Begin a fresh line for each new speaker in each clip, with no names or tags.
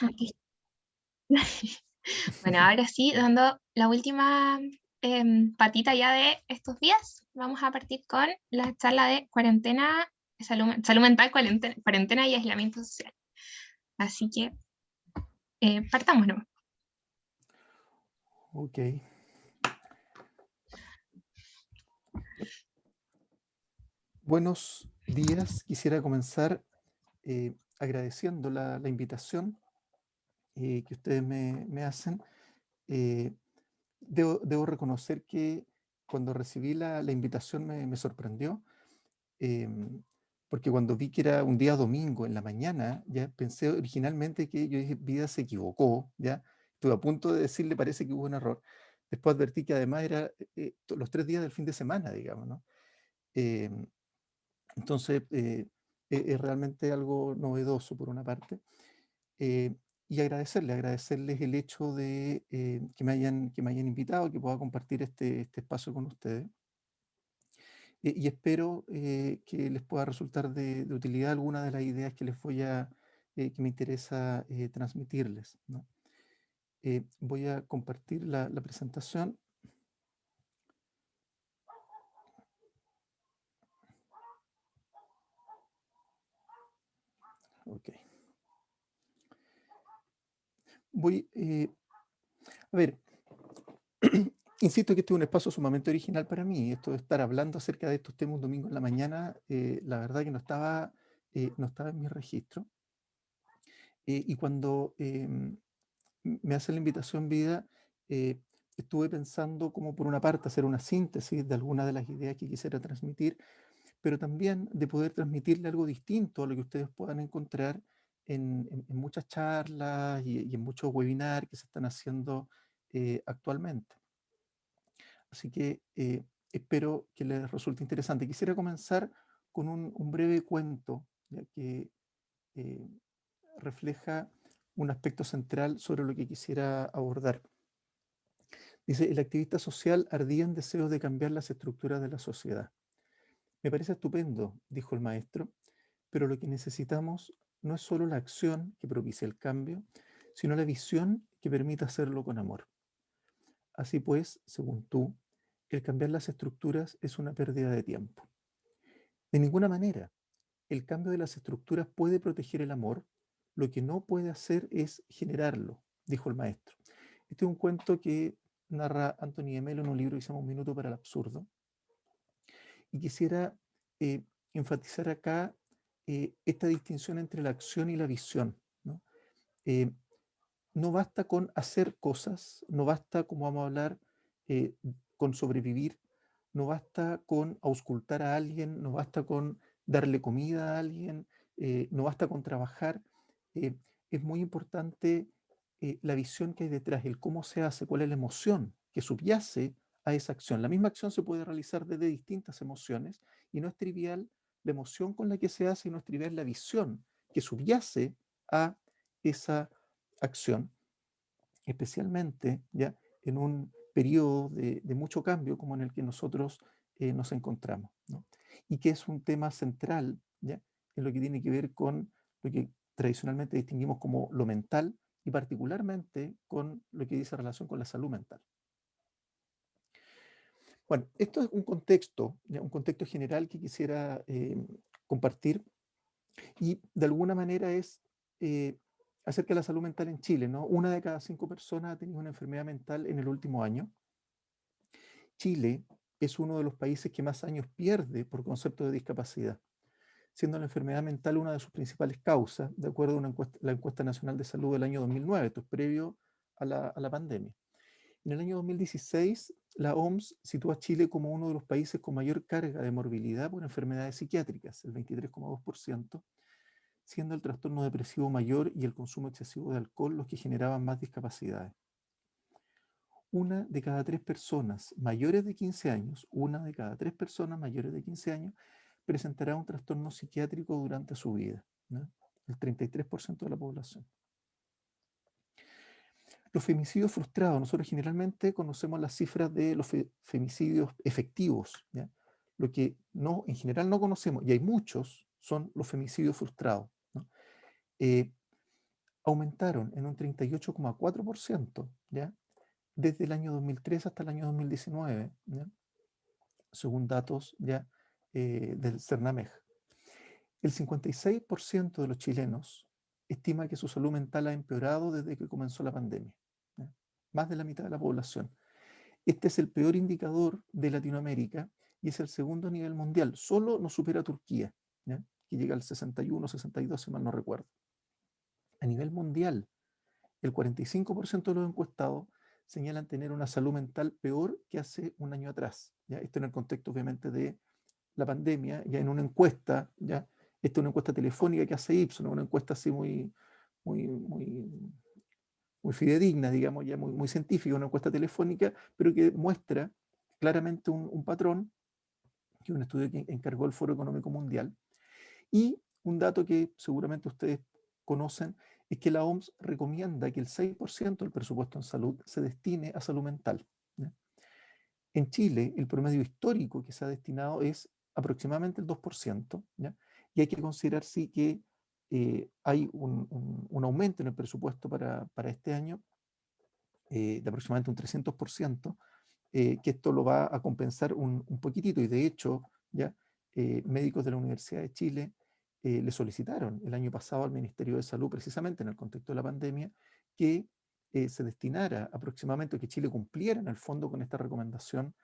Aquí. Bueno, ahora sí, dando la última patita ya de estos días, vamos a partir con la charla de cuarentena, salud mental, cuarentena y aislamiento social. Así que partamos, ¿no?
Ok. Buenos días. Quisiera comenzar agradeciendo la invitación que ustedes me hacen. Eh, debo reconocer que cuando recibí la invitación me sorprendió, em, porque cuando vi que era un día domingo en la mañana, ya pensé originalmente que yo dije, Vida se equivocó, ya. Estuve a punto de decirle, parece que hubo un error. Después advertí que además era los 3 días del fin de semana, digamos, ¿no? Em, Entonces, es realmente algo novedoso por una parte. eh, y agradecerles el hecho de que me hayan invitado, que pueda compartir este espacio con ustedes. Y espero que les pueda resultar de utilidad alguna de las ideas que me interesa transmitirles, ¿no? Voy a compartir la presentación. Ok. Voy, a ver, insisto que este es un espacio sumamente original para mí. Esto de estar hablando acerca de estos temas un domingo en la mañana, la verdad que no estaba en mi registro. Y cuando me hace la invitación Vida, eh, estuve pensando como por una parte hacer una síntesis de algunas de las ideas que quisiera transmitir, pero también de poder transmitirle algo distinto a lo que ustedes puedan encontrar en muchas charlas y en muchos webinars que se están haciendo actualmente. Así que espero que les resulte interesante. Quisiera comenzar con un breve cuento, ya que eh, refleja un aspecto central sobre lo que quisiera abordar. Dice, el activista social ardía en deseos de cambiar las estructuras de la sociedad. Me parece estupendo, dijo el maestro, pero lo que necesitamos no es solo la acción que propicia el cambio, sino la visión que permita hacerlo con amor. Así pues, según tú, el cambiar las estructuras es una pérdida de tiempo. De ninguna manera. El cambio de las estructuras puede proteger el amor, lo que no puede hacer es generarlo, dijo el maestro. Este es un cuento que narra Anthony de Melo en un libro que se llama Un minuto para el absurdo. Y quisiera eh, enfatizar acá esta distinción entre la acción y la visión, ¿no? Eh, no basta con hacer cosas, no basta, como vamos a hablar, eh, con sobrevivir, no basta con auscultar a alguien, no basta con darle comida a alguien, no basta con trabajar. eh, es muy importante la visión que hay detrás, el cómo se hace, cuál es la emoción que subyace a esa acción. La misma acción se puede realizar desde distintas emociones y no es trivial la emoción con la que se hace y no es trivial la visión que subyace a esa acción, especialmente ya en un periodo de mucho cambio como en el que nosotros nos encontramos, ¿no? Y que es un tema central, ¿ya?, en lo que tiene que ver con lo que tradicionalmente distinguimos como lo mental y particularmente con lo que dice relación con la salud mental. Bueno, esto es un contexto, ¿ya?, un contexto general que quisiera compartir y de alguna manera es acerca de la salud mental en Chile, ¿no? Una de cada 5 personas ha tenido una enfermedad mental en el último año. Chile es uno de los países que más años pierde por concepto de discapacidad, siendo la enfermedad mental una de sus principales causas, de acuerdo a la encuesta nacional de salud del año 2009, esto es previo a la pandemia. En el año 2016, la OMS sitúa a Chile como uno de los países con mayor carga de morbilidad por enfermedades psiquiátricas, el 23,2%, siendo el trastorno depresivo mayor y el consumo excesivo de alcohol los que generaban más discapacidades. Una de cada tres personas mayores de 15 años presentará un trastorno psiquiátrico durante su vida, ¿no? El 33% de la población. Los femicidios frustrados, nosotros generalmente conocemos las cifras de los femicidios efectivos, ¿ya? Lo que no, en general no conocemos, y hay muchos, son los femicidios frustrados, ¿no? Eh, aumentaron en un 38,4%, ¿ya? Desde el año 2003 hasta el año 2019, ¿ya? Según datos ya del CERNAMEG. El 56% de los chilenos estima que su salud mental ha empeorado desde que comenzó la pandemia, ¿ya? Más de la mitad de la población. Este es el peor indicador de Latinoamérica y es el segundo a nivel mundial. Solo nos supera Turquía, ¿ya? Que llega al 61, 62, si mal no recuerdo. A nivel mundial, el 45% de los encuestados señalan tener una salud mental peor que hace un año atrás, ¿ya? Esto en el contexto, obviamente, de la pandemia, ya en una encuesta, ya, esta es una encuesta telefónica que hace Ipsos, una encuesta así muy, muy, muy fidedigna, digamos, ya muy científica, una encuesta telefónica, pero que muestra claramente un patrón, que es un estudio que encargó el Foro Económico Mundial, y un dato que seguramente ustedes conocen, es que la OMS recomienda que el 6% del presupuesto en salud se destine a salud mental, ¿ya? En Chile, el promedio histórico que se ha destinado es aproximadamente el 2%, ¿ya? Y hay que considerar, sí, que hay un aumento en el presupuesto para este año de aproximadamente un 300%, que esto lo va a compensar un poquitito. Y de hecho, ya médicos de la Universidad de Chile le solicitaron el año pasado al Ministerio de Salud, precisamente en el contexto de la pandemia, que se destinara aproximadamente, que Chile cumpliera en el fondo con esta recomendación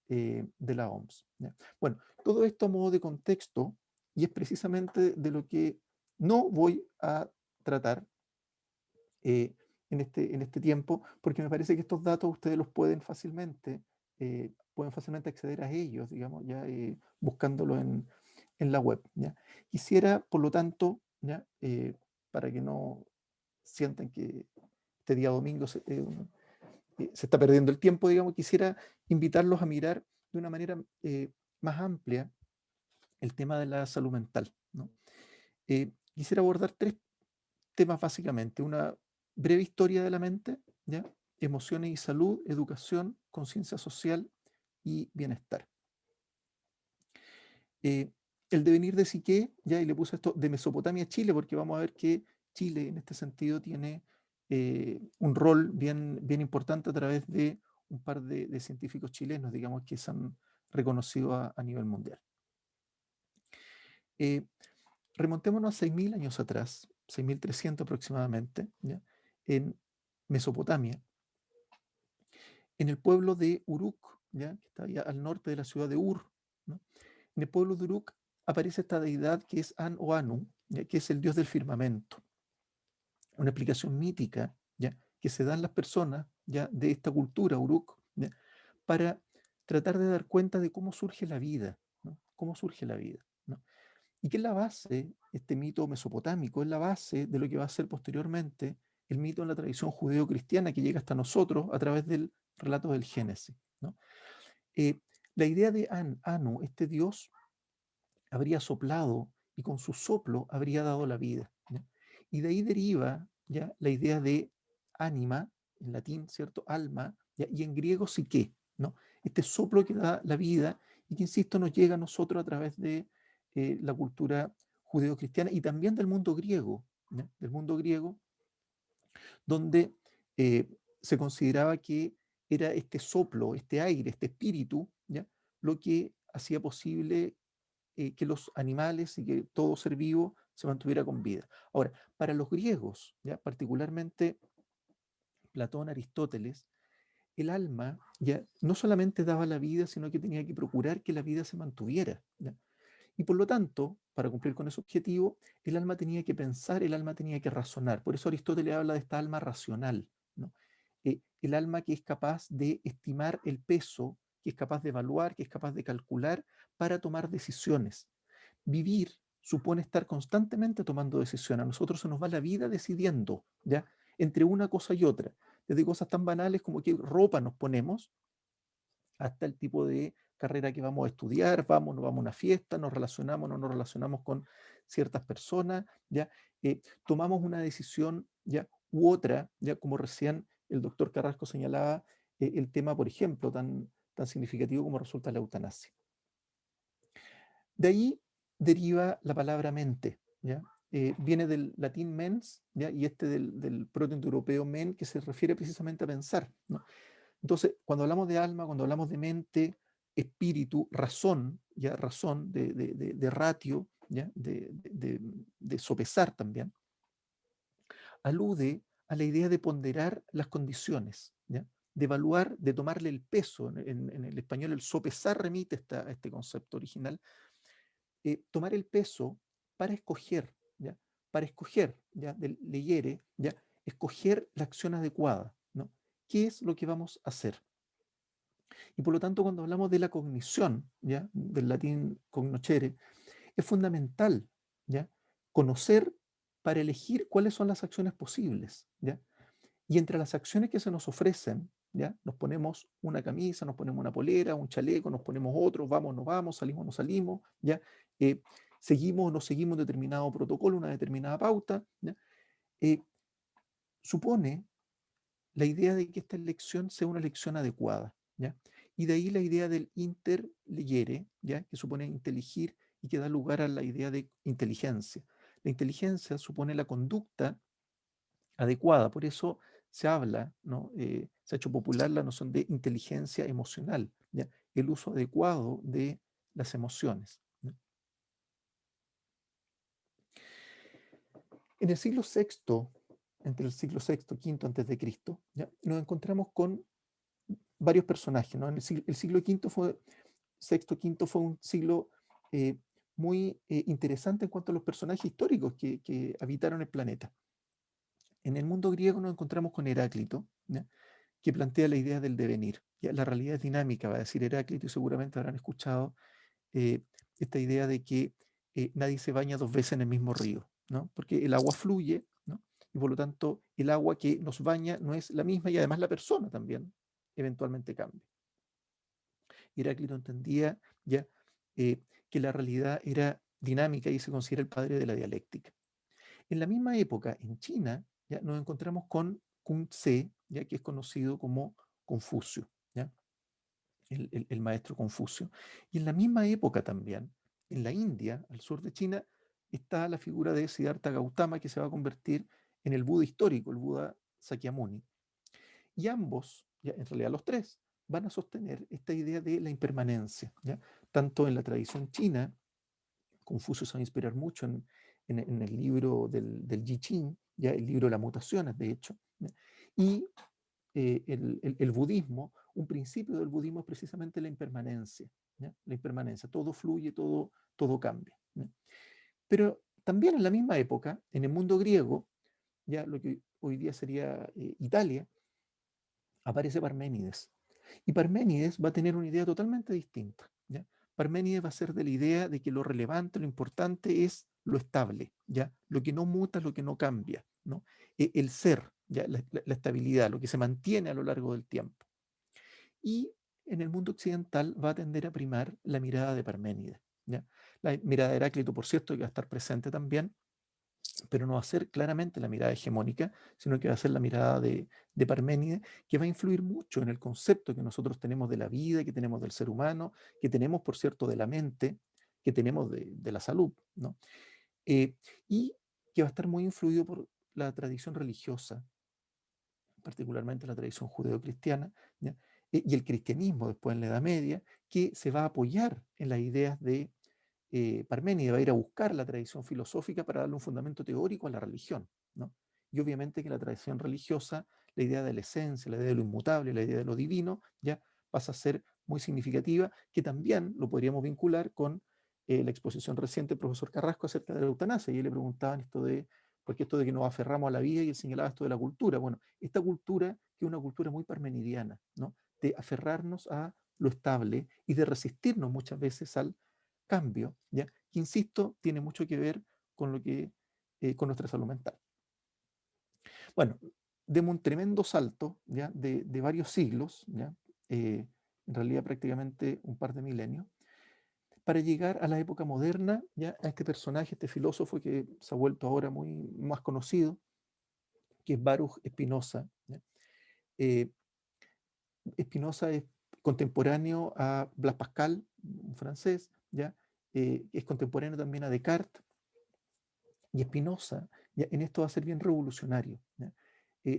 de la OMS, ¿ya? Bueno, todo esto a modo de contexto, y es precisamente de lo que no voy a tratar en este tiempo, porque me parece que estos datos ustedes los pueden fácilmente acceder a ellos, digamos, ya buscándolo en la web, ¿ya? Quisiera, por lo tanto, ¿ya? Para que no sientan que este día domingo se está perdiendo el tiempo, digamos, quisiera invitarlos a mirar de una manera más amplia el tema de la salud mental, ¿no? Quisiera abordar tres temas básicamente: una breve historia de la mente, ¿ya? Emociones y salud, educación, conciencia social y bienestar. Eh, el devenir de Siqué, ya, y le puse esto de Mesopotamia a Chile, porque vamos a ver que Chile en este sentido tiene un rol bien importante a través de un par de científicos chilenos, digamos, que se han reconocido a nivel mundial. Remontémonos a 6.000 años atrás, 6.300 aproximadamente, ¿ya? En Mesopotamia, en el pueblo de Uruk, ¿ya? Que está allá al norte de la ciudad de Ur, ¿no? En el pueblo de Uruk aparece esta deidad que es An o Anu, ¿ya? Que es el dios del firmamento. Una explicación mítica, ¿ya? Que se dan las personas, ¿ya? De esta cultura Uruk, ¿ya? Para tratar de dar cuenta de cómo surge la vida, ¿no? Cómo surge la vida, ¿no? Y que es la base, este mito mesopotámico, es la base de lo que va a ser posteriormente el mito en la tradición judeo-cristiana que llega hasta nosotros a través del relato del Génesis, ¿no? Eh, la idea de Anu, este dios, habría soplado y con su soplo habría dado la vida, ¿ya? Y de ahí deriva ya la idea de ánima, en latín, ¿cierto? Alma, ¿ya? Y en griego psique, ¿no? Este soplo que da la vida y que, insisto, nos llega a nosotros a través de la cultura judeocristiana y también del mundo griego, ¿ya? Del mundo griego, donde se consideraba que era este soplo, este aire, este espíritu, ¿ya? Lo que hacía posible que los animales y que todo ser vivo se mantuviera con vida. Ahora, para los griegos, ¿ya? Particularmente Platón, Aristóteles, el alma ya no solamente daba la vida, sino que tenía que procurar que la vida se mantuviera, ¿ya? Y por lo tanto, para cumplir con ese objetivo, el alma tenía que pensar, el alma tenía que razonar. Por eso Aristóteles habla de esta alma racional, ¿no? El alma que es capaz de estimar el peso, que es capaz de evaluar, que es capaz de calcular para tomar decisiones. Vivir supone estar constantemente tomando decisiones. A nosotros se nos va la vida decidiendo, ¿ya? Entre una cosa y otra. Desde cosas tan banales como qué ropa nos ponemos, hasta el tipo de carrera que vamos a estudiar, vamos, no vamos a una fiesta, nos relacionamos, no nos relacionamos con ciertas personas, ¿ya? Tomamos una decisión, ¿ya? U otra, ya como recién el doctor Carrasco señalaba, el tema, por ejemplo, tan significativo como resulta la eutanasia. De ahí deriva la palabra mente, ¿ya? viene del latín mens, ¿ya? Y este del protoindoeuropeo men, que se refiere precisamente a pensar, ¿no? Entonces, cuando hablamos de alma, cuando hablamos de mente, espíritu, razón, ¿ya? Razón de ratio, ¿ya? De sopesar también, alude a la idea de ponderar las condiciones, ¿ya? De evaluar, de tomarle el peso. En el español el sopesar remite a este concepto original. Tomar el peso para escoger, ¿ya? Para escoger, ¿ya? Del leyere, ¿ya? Escoger la acción adecuada, ¿no? ¿Qué es lo que vamos a hacer? Y por lo tanto, cuando hablamos de la cognición, ¿ya? Del latín cognoscere, es fundamental, ¿ya? Conocer para elegir cuáles son las acciones posibles, ¿ya? Y entre las acciones que se nos ofrecen, ¿ya? Nos ponemos una camisa, nos ponemos una polera, un chaleco, nos ponemos otro, vamos, no vamos, salimos, no salimos, ¿ya? Eh, seguimos o no seguimos un determinado protocolo, una determinada pauta, ¿ya? Eh, supone la idea de que esta elección sea una elección adecuada, ¿ya? Y de ahí la idea del interlegere, ¿ya? Que supone inteligir y que da lugar a la idea de inteligencia. La inteligencia supone la conducta adecuada, por eso se habla, ¿no? Se ha hecho popular la noción de inteligencia emocional, ¿ya? El uso adecuado de las emociones, ¿no? En el siglo VI, entre el siglo VI, V antes de Cristo, ¿ya? Nos encontramos con varios personajes, ¿no? El siglo V fue, sexto, quinto fue un siglo eh, muy interesante en cuanto a los personajes históricos que habitaron el planeta. En el mundo griego nos encontramos con Heráclito, ¿ya? Que plantea la idea del devenir. ¿Ya? La realidad es dinámica, va a decir Heráclito, y seguramente habrán escuchado eh, esta idea de que nadie se baña dos veces en el mismo río, ¿no? Porque el agua fluye, ¿no? Y por lo tanto el agua que nos baña no es la misma y además la persona también eventualmente cambia. Heráclito entendía ya que la realidad era dinámica y se considera el padre de la dialéctica. En la misma época, en China, ya nos encontramos con Kung Tse, ya que es conocido como Confucio, ¿ya? El maestro Confucio. Y en la misma época también, en la India, al sur de China, está la figura de Siddhartha Gautama, que se va a convertir en el Buda histórico, el Buda Sakyamuni. Y ambos, ya, en realidad los tres, van a sostener esta idea de la impermanencia, ¿ya? Tanto en la tradición china, Confucio se va a inspirar mucho en el libro del I Ching, ya el libro de las mutaciones, de hecho, ¿ya? Y el budismo, un principio del budismo es precisamente la impermanencia, ¿ya? La impermanencia, todo fluye, todo cambia, ¿ya? Pero también en la misma época, en el mundo griego, ya lo que hoy día sería Italia, aparece Parménides. Y Parménides va a tener una idea totalmente distinta, ¿ya? Parménides va a ser de la idea de que lo relevante, lo importante es lo estable, ¿ya? Lo que no muta, lo que no cambia, ¿no? El ser, ¿ya? La estabilidad, lo que se mantiene a lo largo del tiempo. Y en el mundo occidental va a tender a primar la mirada de Parménides, ¿ya? La mirada de Heráclito, por cierto, que va a estar presente también, pero no va a ser claramente la mirada hegemónica, sino que va a ser la mirada de Parménides, que va a influir mucho en el concepto que nosotros tenemos de la vida, que tenemos del ser humano, que tenemos, por cierto, de la mente, que tenemos de la salud, ¿no? Y que va a estar muy influido por la tradición religiosa, particularmente la tradición judeocristiana, ¿ya? Y el cristianismo después en la Edad Media, que se va a apoyar en las ideas de Parménides, va a ir a buscar la tradición filosófica para darle un fundamento teórico a la religión, ¿no? Y obviamente que la tradición religiosa, la idea de la esencia, la idea de lo inmutable, la idea de lo divino, ya pasa a ser muy significativa, que también lo podríamos vincular con la exposición reciente del profesor Carrasco acerca de la eutanasia, y él le preguntaban esto de, ¿por qué esto de que nos aferramos a la vida? Y él señalaba esto de la cultura. Bueno, esta cultura, que es una cultura muy parmenidiana, ¿no? De aferrarnos a lo estable y de resistirnos muchas veces al cambio, ¿ya? Que insisto, tiene mucho que ver con lo que, con nuestra salud mental. Bueno, demos un tremendo salto, ¿ya? De varios siglos, ¿ya? En realidad prácticamente un par de milenios, para llegar a la época moderna, ¿ya? A este personaje, este filósofo que se ha vuelto ahora muy más conocido, que es Baruch Spinoza, ¿ya? Eh, Spinoza es contemporáneo a Blaise Pascal, un francés, ¿ya? Es contemporáneo también a Descartes, Y Spinoza, ¿ya?, en esto va a ser bien revolucionario, ¿ya?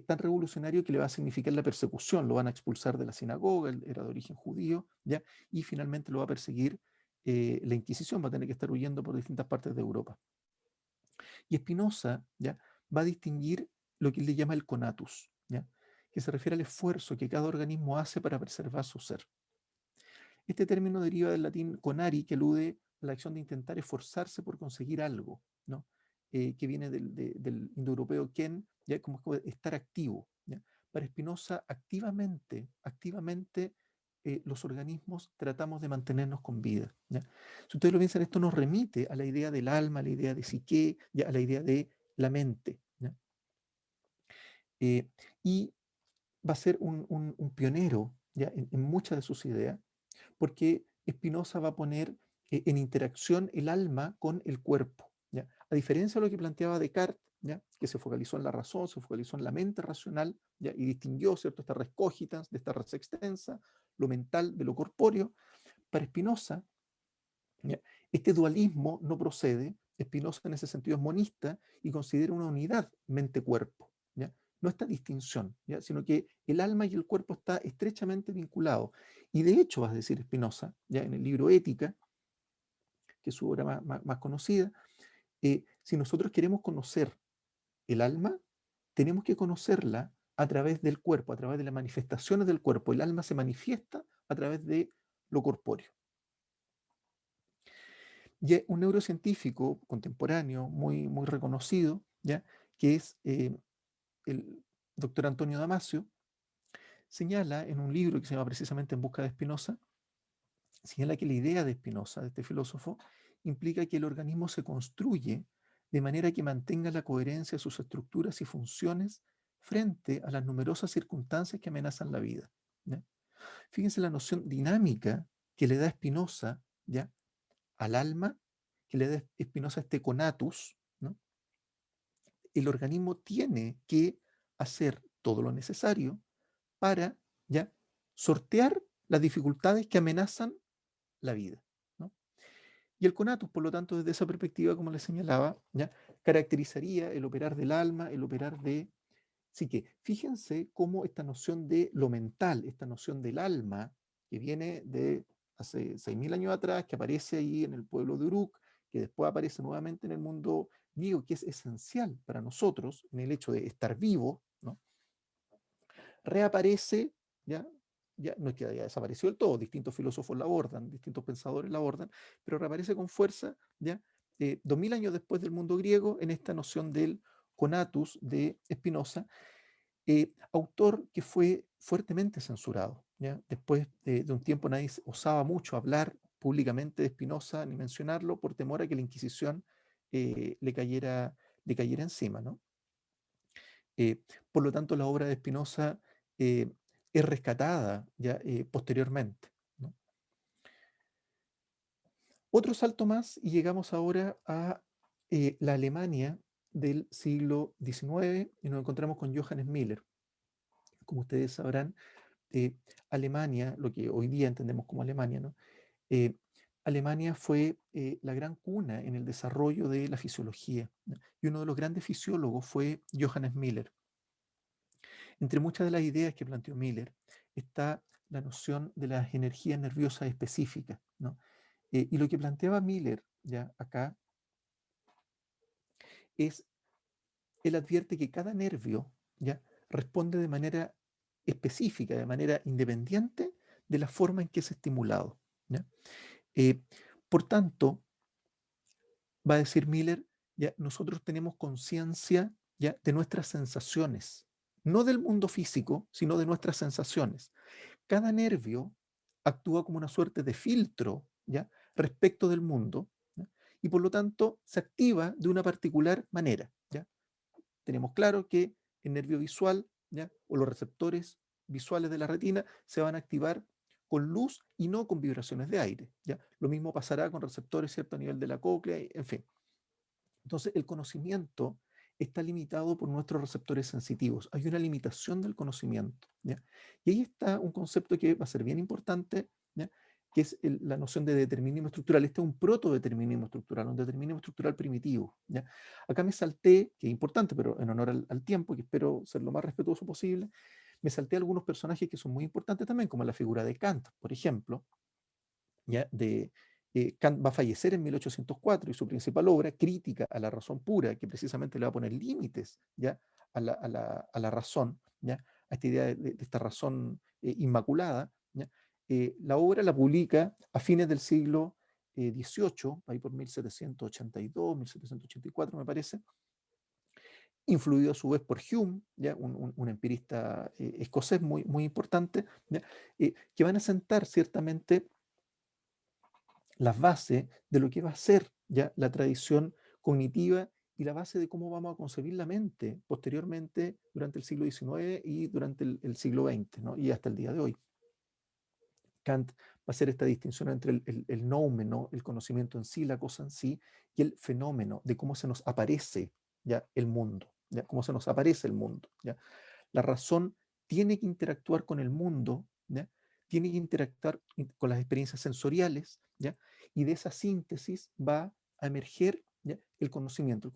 Tan revolucionario que le va a significar la persecución, lo van a expulsar de la sinagoga, él era de origen judío, ¿ya? Y finalmente lo va a perseguir la Inquisición, va a tener que estar huyendo por distintas partes de Europa. Y Spinoza, ¿ya?, va a distinguir lo que él le llama el conatus, ¿ya?, que se refiere al esfuerzo que cada organismo hace para preservar su ser. Este término deriva del latín conari, que alude a la acción de intentar esforzarse por conseguir algo, ¿no? Que viene del indoeuropeo ken, ¿ya?, como estar activo, ¿ya? Para Spinoza, activamente los organismos tratamos de mantenernos con vida, ¿ya? Si ustedes lo piensan, esto nos remite a la idea del alma, a la idea de psique, ¿ya?, a la idea de la mente, ¿ya? Y va a ser un pionero, ¿ya?, en muchas de sus ideas, porque Spinoza va a poner en interacción el alma con el cuerpo, ¿ya? A diferencia de lo que planteaba Descartes, ¿ya?, que se focalizó en la razón, se focalizó en la mente racional, ¿ya?, y distinguió, ¿cierto?, esta res cogitans de esta res extensa, lo mental de lo corpóreo. Para Spinoza, ¿ya?, este dualismo no procede. Spinoza en ese sentido es monista y considera una unidad mente-cuerpo, ¿ya?, no esta distinción, ¿ya?, sino que el alma y el cuerpo está estrechamente vinculados. Y de hecho, va a decir Spinoza, ya en el libro Ética, que es su obra más conocida, si nosotros queremos conocer el alma, tenemos que conocerla a través del cuerpo, a través de las manifestaciones del cuerpo. El alma se manifiesta a través de lo corpóreo. Y un neurocientífico contemporáneo muy reconocido, ¿ya?, que es el doctor Antonio Damasio, señala en un libro que se llama precisamente En busca de Spinoza, señala que la idea de Spinoza, de este filósofo, implica que el organismo se construye de manera que mantenga la coherencia de sus estructuras y funciones frente a las numerosas circunstancias que amenazan la vida, ¿ya? Fíjense la noción dinámica que le da Spinoza, ¿ya?, al alma, que le da Spinoza este conatus, ¿no? El organismo tiene que hacer todo lo necesario para, ¿ya?, sortear las dificultades que amenazan la vida, ¿no? Y el conatus, por lo tanto, desde esa perspectiva, como les señalaba, ¿ya?, caracterizaría el operar del alma, el operar de... Así que fíjense cómo esta noción de lo mental, esta noción del alma, que viene de hace 6.000 años atrás, que aparece ahí en el pueblo de Uruk, que después aparece nuevamente en el mundo griego, que es esencial para nosotros en el hecho de estar vivo, ¿no?, reaparece, ¿ya? Ya no es que haya desaparecido del todo, distintos filósofos la abordan, distintos pensadores la abordan, pero reaparece con fuerza, ¿ya? 2000 años después del mundo griego, en esta noción del conatus de Spinoza, autor que fue fuertemente censurado, ¿ya? Después de un tiempo nadie osaba mucho hablar públicamente de Spinoza ni mencionarlo por temor a que la Inquisición le cayera encima, ¿no? Por lo tanto, la obra de Spinoza eh, es rescatada ya posteriormente, ¿no? Otro salto más y llegamos ahora a la Alemania del siglo XIX y nos encontramos con Johannes Miller. Como ustedes sabrán, Alemania, lo que hoy día entendemos como Alemania, ¿no? Alemania fue la gran cuna en el desarrollo de la fisiología, ¿no? Y uno de los grandes fisiólogos fue Johannes Miller. Entre muchas de las ideas que planteó Miller está la noción de las energías nerviosas específicas, ¿no? Y lo que planteaba Miller ya acá es, él advierte que cada nervio ya responde de manera específica, de manera independiente de la forma en que es estimulado, ¿ya? Eh, por tanto, va a decir Miller, ya nosotros tenemos conciencia ya de nuestras sensaciones, no del mundo físico, sino de nuestras sensaciones. Cada nervio actúa como una suerte de filtro, ¿ya?, respecto del mundo, ¿ya?, y por lo tanto se activa de una particular manera, ¿ya? Tenemos claro que el nervio visual, ¿ya?, o los receptores visuales de la retina se van a activar con luz y no con vibraciones de aire, ¿ya? Lo mismo pasará con receptores, ¿cierto?, a nivel de la cóclea, en fin. Entonces, el conocimiento está limitado por nuestros receptores sensitivos. Hay una limitación del conocimiento, ¿ya? Y ahí está un concepto que va a ser bien importante, ¿ya?, que es la noción de determinismo estructural. Este es un protodeterminismo estructural, un determinismo estructural primitivo, ¿ya? Acá me salté, que es importante, pero en honor al tiempo, que espero ser lo más respetuoso posible, me salté algunos personajes que son muy importantes también, como la figura de Kant, por ejemplo, ¿ya? Kant va a fallecer en 1804 y su principal obra, Crítica a la razón pura, que precisamente le va a poner límites, ¿ya? A la razón, ¿ya? A esta idea de esta razón inmaculada, ¿ya? La obra la publica a fines del siglo XVIII, ahí por 1782, 1784 me parece, influido a su vez por Hume, ¿ya? Un empirista escocés muy, muy importante, ¿ya? Que van a sentar ciertamente las bases de lo que va a ser ya la tradición cognitiva y la base de cómo vamos a concebir la mente posteriormente durante el siglo XIX y durante el siglo XX, ¿no? Y hasta el día de hoy. Kant va a hacer esta distinción entre el noumen, ¿no? El conocimiento en sí, la cosa en sí, y el fenómeno de cómo se nos aparece ya el mundo, ya cómo se nos aparece el mundo. ¿Ya? La razón tiene que interactuar con el mundo, ¿ya? Tiene que interactuar con las experiencias sensoriales, ¿ya? Y de esa síntesis va a emerger, ¿ya? El conocimiento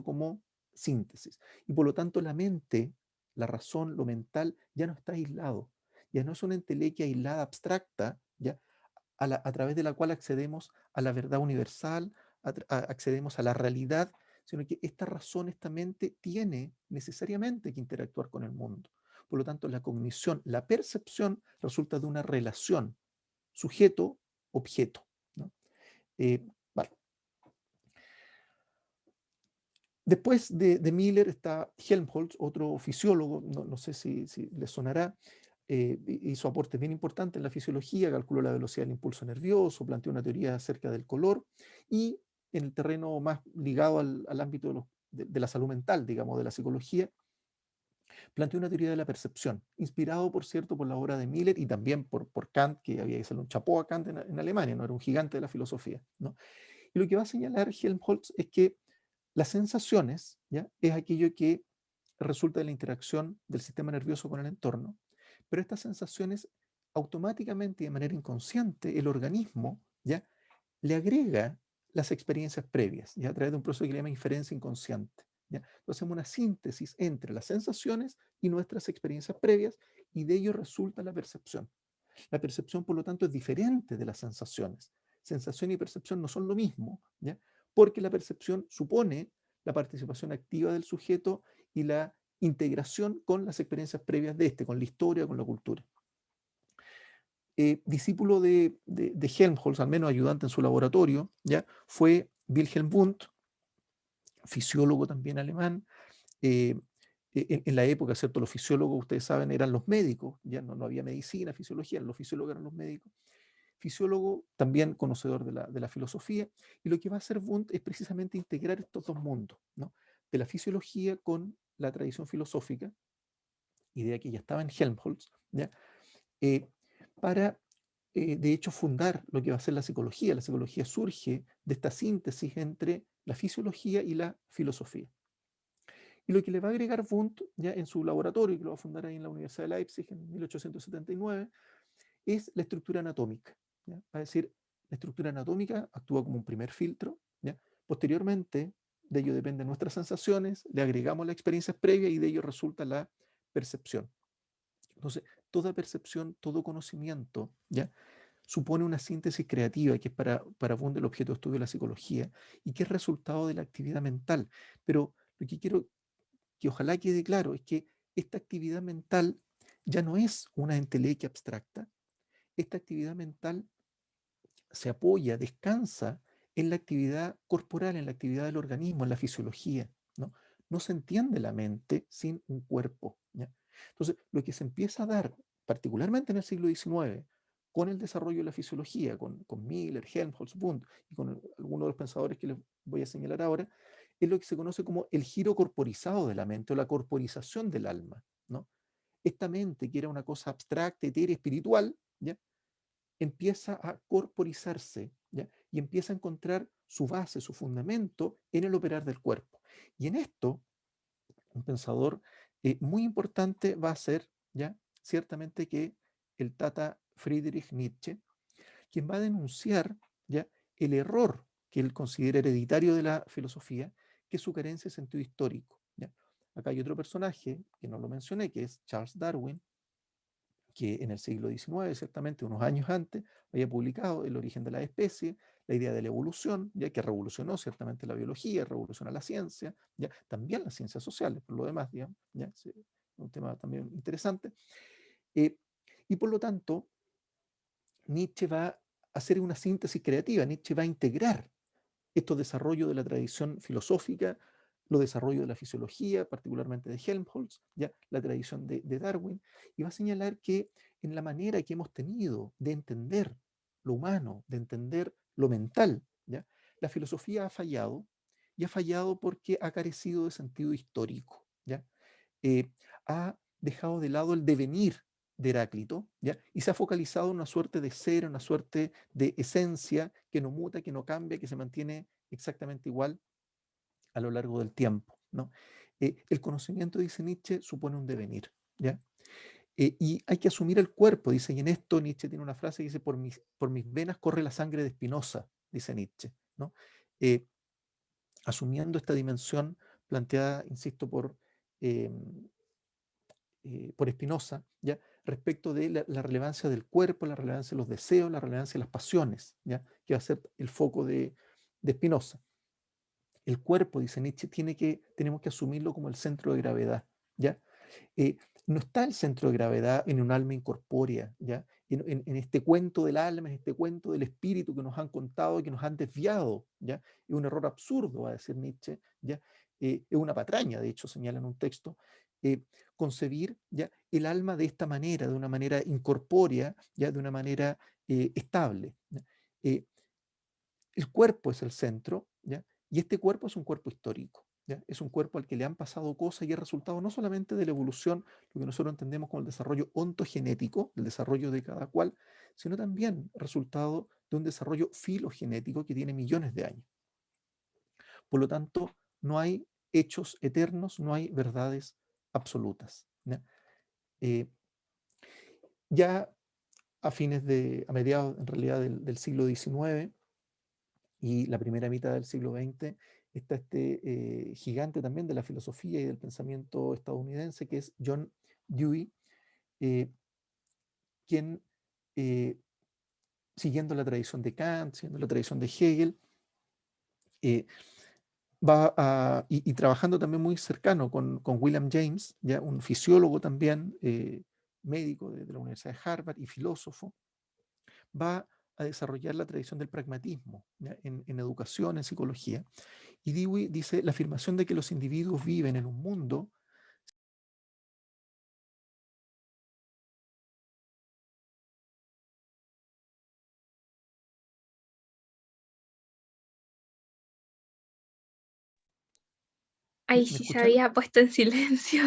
como síntesis. Y por lo tanto la mente, la razón, lo mental, ya no está aislado, ya no es una entelequia aislada, abstracta, ¿ya? A través de la cual accedemos a la verdad universal, accedemos a la realidad, sino que esta razón, esta mente, tiene necesariamente que interactuar con el mundo. Por lo tanto, la cognición, la percepción resulta de una relación sujeto-objeto, ¿no? Vale. Después de Miller está Helmholtz, otro fisiólogo, no sé si les sonará, hizo aportes bien importantes en la fisiología, calculó la velocidad del impulso nervioso, planteó una teoría acerca del color y en el terreno más ligado al ámbito de la salud mental, digamos, de la psicología, planteó una teoría de la percepción, inspirado, por cierto, por la obra de Miller y también por Kant, que había que hacerle un chapó a Kant en Alemania, no era un gigante de la filosofía, ¿no? Y lo que va a señalar Helmholtz es que las sensaciones, ¿ya? Es aquello que resulta de la interacción del sistema nervioso con el entorno, pero estas sensaciones automáticamente y de manera inconsciente el organismo, ¿ya? Le agrega las experiencias previas, ¿ya? A través de un proceso que le llama inferencia inconsciente, ¿ya? Entonces hacemos una síntesis entre las sensaciones y nuestras experiencias previas y de ello resulta la percepción. La percepción, por lo tanto, es diferente de las sensaciones. Sensación y percepción no son lo mismo, ¿ya? Porque la percepción supone la participación activa del sujeto y la integración con las experiencias previas de este, con la historia, con la cultura. Discípulo de Helmholtz, al menos ayudante en su laboratorio, ¿ya? Fue Wilhelm Wundt, fisiólogo también alemán. En la época, ¿cierto? Los fisiólogos, ustedes saben, eran los médicos, ya no había medicina, fisiología, los fisiólogos eran los médicos. Fisiólogo, también conocedor de la filosofía, y lo que va a hacer Wundt es precisamente integrar estos dos mundos, ¿no? De la fisiología con la tradición filosófica, idea que ya estaba en Helmholtz, ¿ya? Eh, para, de hecho, fundar lo que va a ser la psicología. La psicología surge de esta síntesis entre la fisiología y la filosofía. Y lo que le va a agregar Wundt ya en su laboratorio, que lo va a fundar ahí en la Universidad de Leipzig en 1879, es la estructura anatómica, ¿ya? Va a decir, la estructura anatómica actúa como un primer filtro, ¿ya? Posteriormente, de ello dependen nuestras sensaciones, le agregamos las experiencias previas y de ello resulta la percepción. Entonces, toda percepción, todo conocimiento, ¿ya? Supone una síntesis creativa que es para Wundt el objeto de estudio de la psicología y que es resultado de la actividad mental. Pero lo que quiero que ojalá quede claro es que esta actividad mental ya no es una entelequia abstracta. Esta actividad mental se apoya, descansa en la actividad corporal, en la actividad del organismo, en la fisiología, ¿no? No se entiende la mente sin un cuerpo, ¿ya? Entonces, lo que se empieza a dar, particularmente en el siglo XIX, con el desarrollo de la fisiología, con Miller, Helmholtz, Wundt y con algunos de los pensadores que les voy a señalar ahora, es lo que se conoce como el giro corporizado de la mente o la corporización del alma, ¿no? Esta mente, que era una cosa abstracta, etérea, espiritual, ¿ya? Empieza a corporizarse, ¿ya? Y empieza a encontrar su base, su fundamento en el operar del cuerpo. Y en esto, un pensador muy importante va a ser, ¿ya? Ciertamente que el Tata Friedrich Nietzsche, quien va a denunciar, ¿ya?, el error que él considera hereditario de la filosofía, que es su carencia de sentido histórico, ¿ya? Acá hay otro personaje, que no lo mencioné, que es Charles Darwin, que en el siglo XIX, ciertamente unos años antes, había publicado El origen de la especie, la idea de la evolución, ya que revolucionó ciertamente la biología, revolucionó la ciencia, ya también las ciencias sociales, por lo demás, digamos, ya, sí, un tema también interesante. Eh, y por lo tanto, Nietzsche va a hacer una síntesis creativa, Nietzsche va a integrar estos desarrollos de la tradición filosófica, los desarrollos de la fisiología, particularmente de Helmholtz, ya la tradición de Darwin, y va a señalar que en la manera que hemos tenido de entender lo humano, de entender lo mental, ¿ya?, la filosofía ha fallado, y ha fallado porque ha carecido de sentido histórico, ¿ya? Ha dejado de lado el devenir de Heráclito, ¿ya?, y se ha focalizado en una suerte de ser, una suerte de esencia que no muta, que no cambia, que se mantiene exactamente igual a lo largo del tiempo, ¿no? El conocimiento, dice Nietzsche, supone un devenir, ¿ya? Y hay que asumir el cuerpo, dice, y en esto Nietzsche tiene una frase que dice, por mis venas corre la sangre de Spinoza, dice Nietzsche, ¿no? Eh, Asumiendo esta dimensión planteada, insisto, eh, por Spinoza, ¿ya?, respecto de la relevancia del cuerpo, la relevancia de los deseos, la relevancia de las pasiones, ¿ya?, que va a ser el foco de Spinoza. El cuerpo, dice Nietzsche, tenemos que asumirlo como el centro de gravedad, ¿ya? Eh, no está el centro de gravedad en un alma incorpórea, ¿ya? En este cuento del alma, en este cuento del espíritu que nos han contado y que nos han desviado, ¿ya? Es un error absurdo, va a decir Nietzsche, ¿ya? Es una patraña, de hecho, señala en un texto, concebir, ¿ya?, el alma de esta manera, de una manera incorpórea, ¿ya?, de una manera estable, ¿ya? Eh, el cuerpo es el centro, ¿ya? Y este cuerpo es un cuerpo histórico, ¿ya? Es un cuerpo al que le han pasado cosas y es resultado no solamente de la evolución, lo que nosotros entendemos como el desarrollo ontogenético, el desarrollo de cada cual, sino también resultado de un desarrollo filogenético que tiene millones de años. Por lo tanto, no hay hechos eternos, no hay verdades absolutas, ¿ya? Eh, ya a mediados en realidad del siglo XIX, y la primera mitad del siglo XX, está este gigante también de la filosofía y del pensamiento estadounidense, que es John Dewey, eh, quien, eh, siguiendo la tradición de Kant, siguiendo la tradición de Hegel, eh, y trabajando también muy cercano con William James, ya un fisiólogo también, médico de la Universidad de Harvard y filósofo, va a desarrollar la tradición del pragmatismo, ¿ya?, en educación, en psicología. Y Dewey dice, la afirmación de que los individuos viven en un mundo
Ahí
¿me
sí se
escuchan?
había puesto en silencio.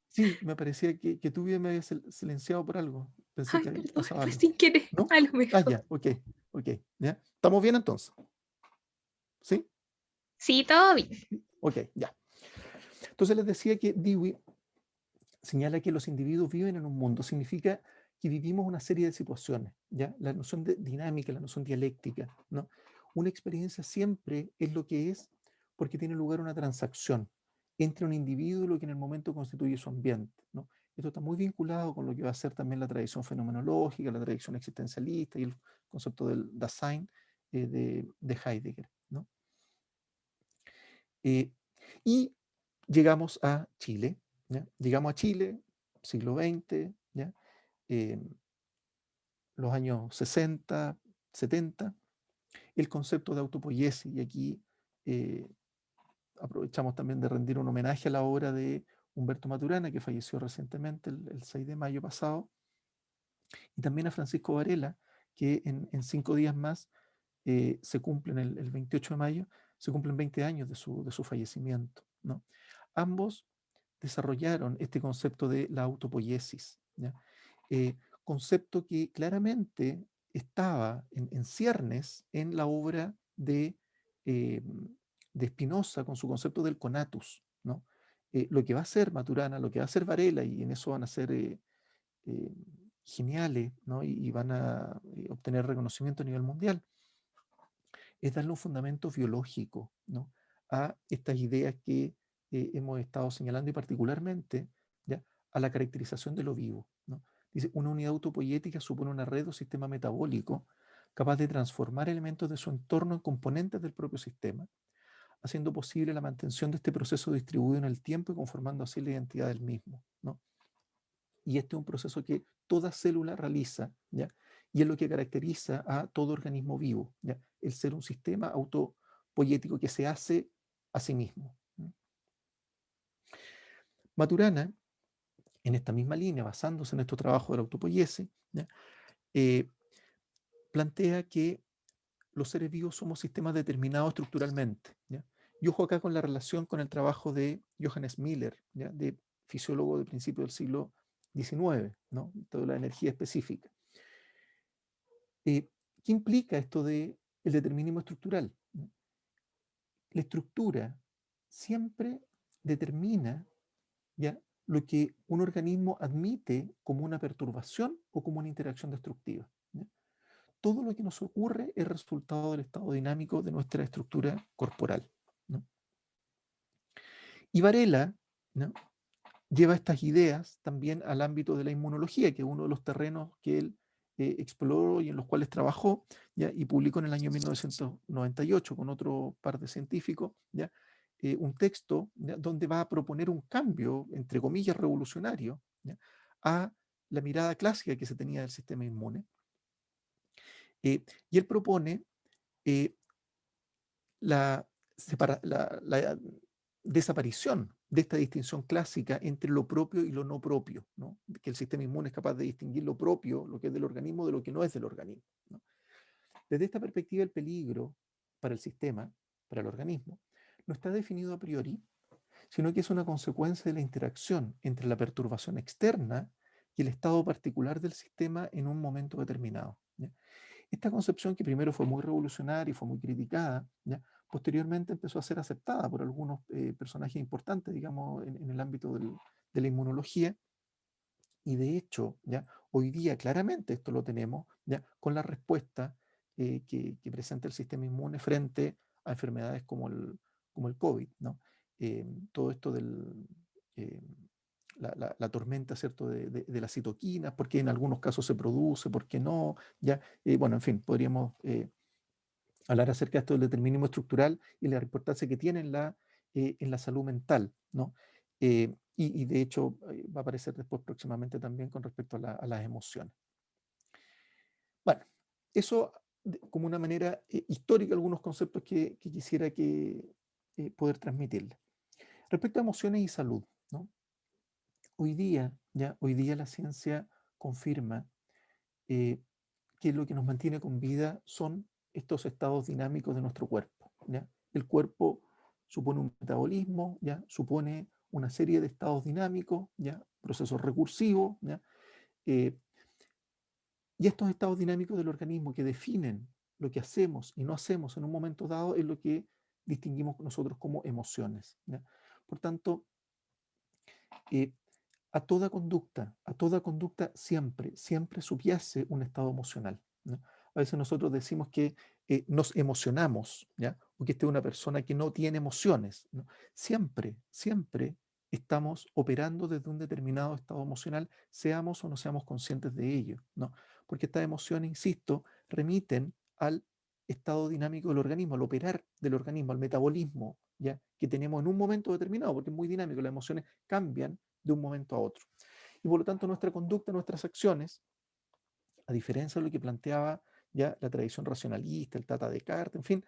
Sí, me parecía que tú me habías silenciado por algo. Pensé
Ay,
que había
perdón,
pasado
fue
algo.
sin querer,
¿No?
a lo
Ah,
mejor.
ya, ok, ok. ¿Ya? ¿Estamos bien entonces? ¿Sí?
Sí, todo bien.
Ok, ya. Entonces les decía que Dewey señala que los individuos viven en un mundo, significa que vivimos una serie de situaciones, ¿ya? La noción de dinámica, la noción dialéctica, ¿no? Una experiencia siempre es lo que es porque tiene lugar una transacción entre un individuo y lo que en el momento constituye su ambiente, ¿no? Esto está muy vinculado con lo que va a ser también la tradición fenomenológica, la tradición existencialista y el concepto del Dasein de Heidegger, ¿no? Eh, y llegamos a Chile, ¿ya? Llegamos a Chile, siglo XX, ¿ya? Eh, los años 60, 70, el concepto de autopoiesis, y aquí eh, aprovechamos también de rendir un homenaje a la obra de Humberto Maturana, que falleció recientemente, el 6 de mayo pasado, y también a Francisco Varela, que en 5 días más se cumplen, el 28 de mayo, se cumplen 20 años de su fallecimiento, ¿no? Ambos desarrollaron este concepto de la autopoiesis, ¿ya? Concepto que claramente estaba en ciernes en la obra eh, de Spinoza con su concepto del conatus, ¿no? Lo que va a hacer Maturana, lo que va a hacer Varela, y en eso van a ser eh, geniales, ¿no? Y van a obtener reconocimiento a nivel mundial, es darle un fundamento biológico, ¿no? A estas ideas que hemos estado señalando y particularmente, ¿ya? A la caracterización de lo vivo, ¿no? Dice, una unidad autopoietica supone una red o sistema metabólico capaz de transformar elementos de su entorno en componentes del propio sistema, haciendo posible la mantención de este proceso distribuido en el tiempo y conformando así la identidad del mismo, ¿no? Y este es un proceso que toda célula realiza, ¿ya? Y es lo que caracteriza a todo organismo vivo, ¿ya? El ser un sistema autopoiético que se hace a sí mismo. Maturana, en esta misma línea, basándose en estos trabajos de la autopoiese, ¿ya? Plantea que los seres vivos somos sistemas determinados estructuralmente, ¿ya? Y ojo acá con la relación con el trabajo de Johannes Miller, ¿ya? De fisiólogo de principio del siglo XIX, ¿no? Toda la energía específica. ¿Qué implica esto del determinismo estructural? La estructura siempre determina, ¿ya? Lo que un organismo admite como una perturbación o como una interacción destructiva, ¿ya? Todo lo que nos ocurre es resultado del estado dinámico de nuestra estructura corporal, ¿no? Y Varela, ¿no? Lleva estas ideas también al ámbito de la inmunología, que es uno de los terrenos que él exploró y en los cuales trabajó, ¿ya? Y publicó en el año 1998 con otro par de científicos, ¿ya? Un texto, ¿ya? Donde va a proponer un cambio, entre comillas, revolucionario, ¿ya? A la mirada clásica que se tenía del sistema inmune. Y él propone la, la desaparición de esta distinción clásica entre lo propio y lo no propio, ¿no? Que el sistema inmune es capaz de distinguir lo propio, lo que es del organismo, de lo que no es del organismo, ¿no? Desde esta perspectiva, el peligro para el sistema, para el organismo, no está definido a priori, sino que es una consecuencia de la interacción entre la perturbación externa y el estado particular del sistema en un momento determinado, ¿ya? Esta concepción, que primero fue muy revolucionaria y fue muy criticada, ¿ya? Posteriormente empezó a ser aceptada por algunos personajes importantes, digamos, en el ámbito de la inmunología, y de hecho, ¿ya? Hoy día claramente esto lo tenemos, ¿ya? Con la respuesta que presenta el sistema inmune frente a enfermedades como el COVID, ¿no? Todo esto del... la tormenta, ¿cierto?, de las citoquinas, por qué en algunos casos se produce, por qué no, ya, bueno, en fin, podríamos hablar acerca de esto del determinismo estructural y la importancia que tiene en la salud mental, ¿no? Y de hecho va a aparecer después próximamente también con respecto a las emociones. Bueno, eso como una manera histórica, algunos conceptos que quisiera poder transmitirles. Respecto a emociones y salud, ¿no? Hoy día la ciencia confirma eh, que lo que nos mantiene con vida son estos estados dinámicos de nuestro cuerpo, ¿ya? El cuerpo supone un metabolismo, ¿ya? Supone una serie de estados dinámicos, ¿ya? Procesos recursivos, ¿ya? Eh, y estos estados dinámicos del organismo que definen lo que hacemos y no hacemos en un momento dado es lo que distinguimos nosotros como emociones, ¿ya? Por tanto, eh, a toda conducta siempre, siempre subyace un estado emocional, ¿no? A veces nosotros decimos que nos emocionamos, ¿ya? O que esta es una persona que no tiene emociones, ¿no? Siempre, siempre estamos operando desde un determinado estado emocional, seamos o no seamos conscientes de ello, ¿no? Porque estas emociones, insisto, remiten al estado dinámico del organismo, al operar del organismo, al metabolismo, ¿ya? Que tenemos en un momento determinado, porque es muy dinámico, las emociones cambian de un momento a otro. Y por lo tanto nuestra conducta, nuestras acciones, a diferencia de lo que planteaba ya la tradición racionalista, el Tata Descartes, en fin,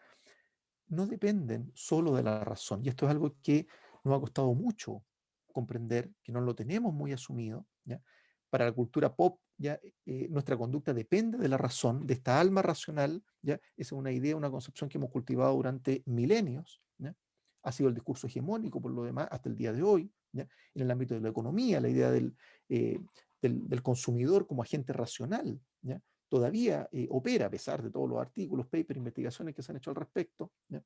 no dependen solo de la razón. Y esto es algo que nos ha costado mucho comprender, que no lo tenemos muy asumido, ¿ya? Para la cultura pop, ya nuestra conducta depende de la razón, de esta alma racional, ya esa es una idea, una concepción que hemos cultivado durante milenios, ¿ya? Ha sido el discurso hegemónico por lo demás hasta el día de hoy, ¿ya? En el ámbito de la economía, la idea eh, del consumidor como agente racional, ¿ya? Todavía opera a pesar de todos los artículos, papers, investigaciones que se han hecho al respecto, ¿ya?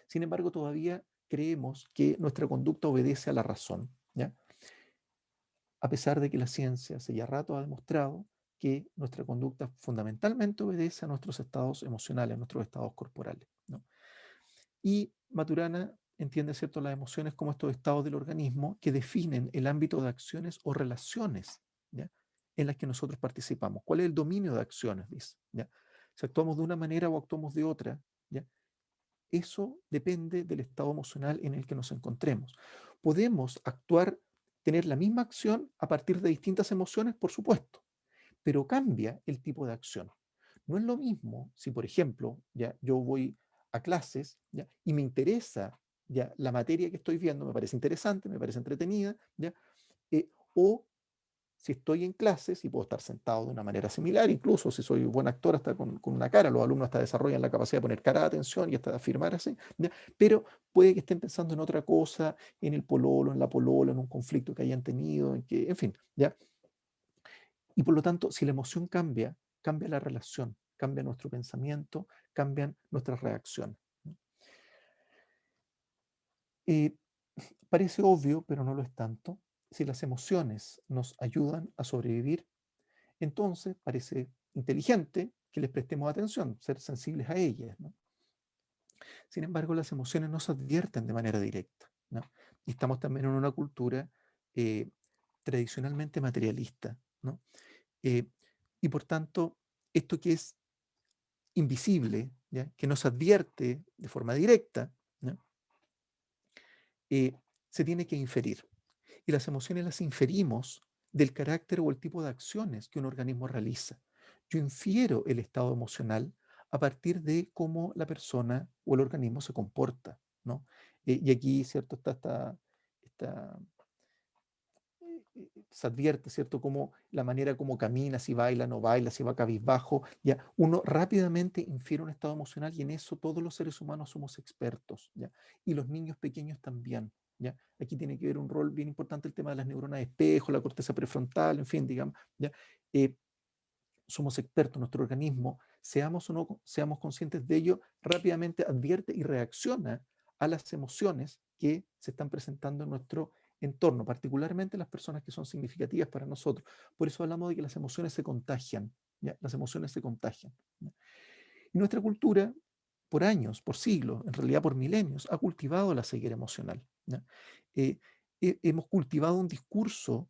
Sin embargo, todavía creemos que nuestra conducta obedece a la razón, ¿ya? a pesar de que la ciencia hace ya rato ha demostrado que nuestra conducta fundamentalmente obedece a nuestros estados emocionales, a nuestros estados corporales, ¿no? Y Maturana entiende, ¿cierto?, las emociones como estos estados del organismo que definen el ámbito de acciones o relaciones, ¿ya?, en las que nosotros participamos. ¿Cuál es el dominio de acciones? Dice, ¿ya? Si actuamos de una manera o actuamos de otra, ¿ya?, eso depende del estado emocional en el que nos encontremos. Podemos actuar, tener la misma acción a partir de distintas emociones, por supuesto, pero cambia el tipo de acción. No es lo mismo si, por ejemplo, ya yo voy a clases, ¿ya?, y me interesa, ya, la materia que estoy viendo, me parece interesante, me parece entretenida, ¿ya?, o si estoy en clases y puedo estar sentado de una manera similar, incluso si soy buen actor, hasta con una cara, los alumnos hasta desarrollan la capacidad de poner cara de atención y hasta de afirmar así, ¿ya?, pero puede que estén pensando en otra cosa, en el pololo, en la polola, en un conflicto que hayan tenido, en fin, ¿ya? Y por lo tanto, si la emoción cambia, cambia la relación, cambia nuestro pensamiento, cambian nuestras reacciones. Eh, Parece obvio, pero no lo es tanto. Si las emociones nos ayudan a sobrevivir, entonces parece inteligente que les prestemos atención, ser sensibles a ellas, ¿no? Sin embargo, las emociones no se advierten de manera directa, ¿no? Y estamos también en una cultura eh, tradicionalmente materialista, ¿no? Eh, y por tanto, esto que es invisible, ¿ya?, que no se advierte de forma directa, ¿no?, eh, se tiene que inferir. Y las emociones las inferimos del carácter o el tipo de acciones que un organismo realiza. Yo infiero el estado emocional a partir de cómo la persona o el organismo se comporta, ¿no? Y aquí, ¿cierto?, está esta se advierte, ¿cierto?, como la manera como camina, si baila, no baila, si va cabizbajo, ya uno rápidamente infiere un estado emocional y en eso todos los seres humanos somos expertos, ¿ya? Y los niños pequeños también, ¿ya? Aquí tiene que ver un rol bien importante el tema de las neuronas de espejo, la corteza prefrontal, en fin, digamos, ¿ya? Somos expertos, nuestro organismo, seamos o no seamos conscientes de ello, rápidamente advierte y reacciona a las emociones que se están presentando en nuestro entorno, particularmente las personas que son significativas para nosotros. Por eso hablamos de que las emociones se contagian, ¿ya? Las emociones se contagian, ¿ya? Y nuestra cultura, por años, por siglos, en realidad por milenios, ha cultivado la ceguera emocional, ¿ya? Eh, Hemos cultivado un discurso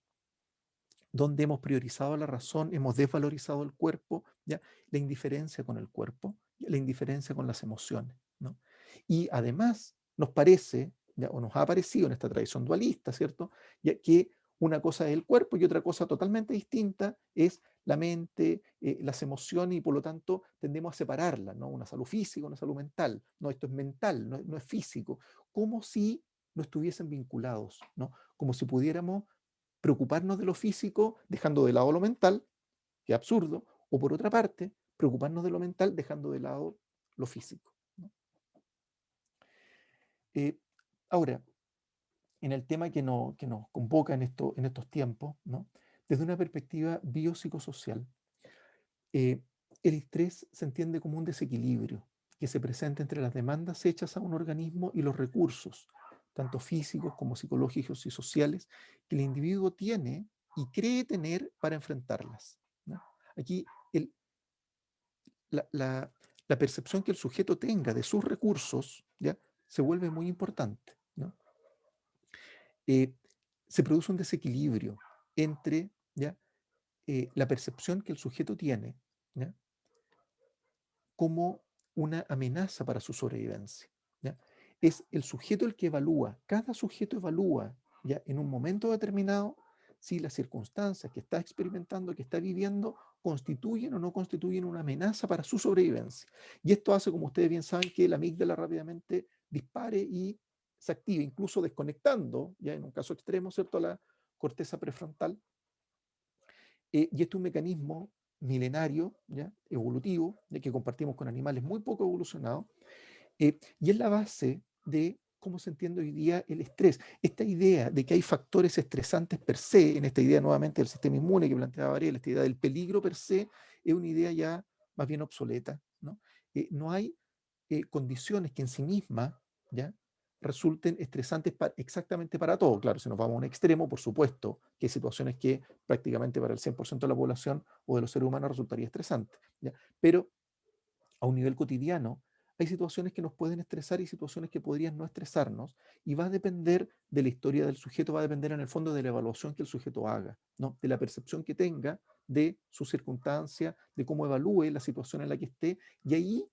donde hemos priorizado la razón, hemos desvalorizado el cuerpo, ¿ya?, la indiferencia con el cuerpo, la indiferencia con las emociones, ¿no? Y además nos parece, ¿ya?, o nos ha parecido en esta tradición dualista, ¿cierto?, ya que una cosa es el cuerpo y otra cosa totalmente distinta es la mente, las emociones, y por lo tanto tendemos a separarlas, ¿no? Una salud física, una salud mental. No, esto es mental, no es físico. Como si no estuviesen vinculados, ¿no? Como si pudiéramos preocuparnos de lo físico dejando de lado lo mental, que es absurdo, o por otra parte, preocuparnos de lo mental dejando de lado lo físico, ¿no? Eh, Ahora, en el tema que nos convoca en estos tiempos, ¿no?, desde una perspectiva biopsicosocial, eh, el estrés se entiende como un desequilibrio que se presenta entre las demandas hechas a un organismo y los recursos, tanto físicos como psicológicos y sociales, que el individuo tiene y cree tener para enfrentarlas, ¿no? Aquí el- la, la- la percepción que el sujeto tenga de sus recursos, ¿ya?, se vuelve muy importante, ¿no? Eh, Se produce un desequilibrio entre, ¿ya?, la percepción que el sujeto tiene, ¿ya?, como una amenaza para su sobrevivencia, ¿ya? Es el sujeto el que evalúa, cada sujeto evalúa, ¿ya?, en un momento determinado si las circunstancias que está experimentando, que está viviendo, constituyen o no constituyen una amenaza para su sobrevivencia. Y esto hace, como ustedes bien saben, que la amígdala rápidamente dispare y se active, incluso desconectando, ya en un caso extremo, ¿cierto?, la corteza prefrontal. Y este es un mecanismo milenario, ¿ya?, evolutivo, ya que compartimos con animales muy poco evolucionados, y es la base de cómo se entiende hoy día el estrés. Esta idea de que hay factores estresantes per se, en esta idea nuevamente del sistema inmune que planteaba Varela, esta idea del peligro per se, es una idea ya más bien obsoleta, ¿no? No hay condiciones que en sí mismas, ¿ya?, resulten estresantes exactamente para todo. Claro, si nos vamos a un extremo, por supuesto que hay situaciones que prácticamente para el 100% de la población o de los seres humanos resultaría estresante, ¿ya? Pero a un nivel cotidiano, hay situaciones que nos pueden estresar y situaciones que podrían no estresarnos, y va a depender de la historia del sujeto, va a depender en el fondo de la evaluación que el sujeto haga, ¿no? De la percepción que tenga de su circunstancia, de cómo evalúe la situación en la que esté, y ahí